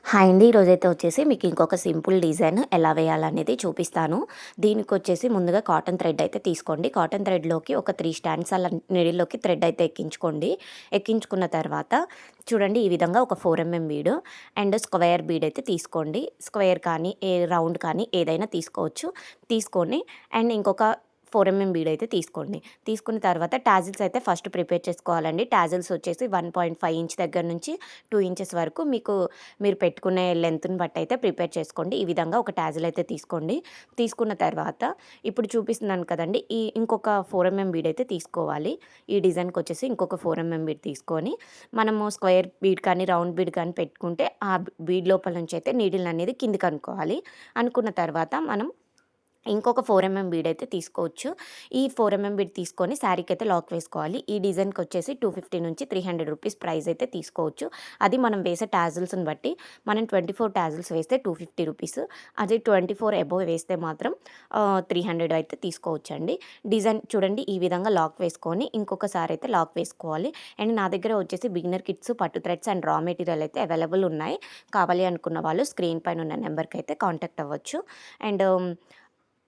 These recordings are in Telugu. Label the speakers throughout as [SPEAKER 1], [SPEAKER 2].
[SPEAKER 1] హాయ్ అండి. ఈరోజైతే వచ్చేసి మీకు ఇంకొక సింపుల్ డిజైన్ ఎలా వేయాలనేది చూపిస్తాను. దీనికొచ్చేసి ముందుగా కాటన్ థ్రెడ్ అయితే తీసుకోండి. కాటన్ థ్రెడ్‌లోకి ఒక 3 స్టాండ్స్ అలా నీడిల్‌లోకి థ్రెడ్ అయితే ఎక్కించుకోండి. ఎక్కించుకున్న తర్వాత చూడండి ఈ విధంగా ఒక 4 బీడ్ అండ్ స్క్వేర్ బీడ్ అయితే తీసుకోండి. స్క్వేర్ కానీ, రౌండ్ కానీ ఏదైనా తీసుకోవచ్చు. తీసుకొని అండ్ ఇంకొక 4 బీడ్ అయితే తీసుకోండి. తీసుకున్న తర్వాత టాజిల్స్ అయితే ఫస్ట్ ప్రిపేర్ చేసుకోవాలండి. టాజిల్స్ వచ్చేసి 1.5 ఇంచ్ దగ్గర నుంచి 2 ఇంచెస్ వరకు మీరు పెట్టుకునే లెంత్‌ని బట్టి అయితే ప్రిపేర్ చేసుకోండి. ఈ విధంగా ఒక టాజిల్ అయితే తీసుకోండి. తీసుకున్న తర్వాత ఇప్పుడు చూపిస్తున్నాను కదండీ! ఇంకొక 4 బీడ్ అయితే తీసుకోవాలి. ఈ డిజైన్‌కొచ్చేసి ఇంకొక 4 బీడ్ తీసుకొని మనము స్క్వేర్ బీడ్ కానీ, రౌండ్ బీడ్ కానీ పెట్టుకుంటే ఆ బీడ్ లోపల నుంచి అయితే నీడిల్ అనేది కిందకి అనుకోవాలి. అనుకున్న తర్వాత మనం ఇంకొక 4 బీడ్ అయితే తీసుకోవచ్చు. ఈ 4 బీడ్ తీసుకొని శారీకైతే లాక్ వేసుకోవాలి. ఈ డిజైన్‌కొచ్చేసి 250 నుంచి 300 రూపీస్ ప్రైస్ అయితే తీసుకోవచ్చు. అది మనం వేసే టాజిల్స్‌ని బట్టి మనం 24 టాజిల్స్ వేస్తే 250 రూపీస్. అదే 24 అబోవ్ వేస్తే మాత్రం 300 అయితే తీసుకోవచ్చండి. డిజైన్ చూడండి ఈ విధంగా లాక్ వేసుకొని ఇంకొకసారి అయితే లాక్ వేసుకోవాలి. అండ్ నా దగ్గర వచ్చేసి బిగినర్ కిట్స్, పట్టు థ్రెడ్స్ అండ్ రా మెటీరియల్ అయితే అవైలబుల్ ఉన్నాయి. కావాలి అనుకున్న వాళ్ళు స్క్రీన్ పైన ఉన్న నెంబర్‌కి అయితే కాంటాక్ట్ అవ్వచ్చు. అండ్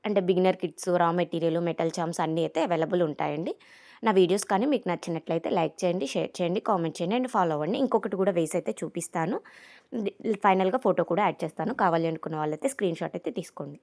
[SPEAKER 1] అంటే beginner kits, raw material, metal charms అన్నీ అయితే అవైలబుల్ ఉంటాయండి. నా వీడియోస్ కానీ మీకు నచ్చినట్లయితే లైక్ చేయండి, షేర్ చేయండి, కామెంట్ చేయండి అండ్ ఫాలో అవ్వండి. ఇంకొకటి కూడా వేసి అయితే చూపిస్తాను. ఫైనల్‌గా ఫోటో కూడా యాడ్ చేస్తాను. కావాలి అనుకున్న వాళ్ళైతే స్క్రీన్‌షాట్ అయితే తీసుకోండి.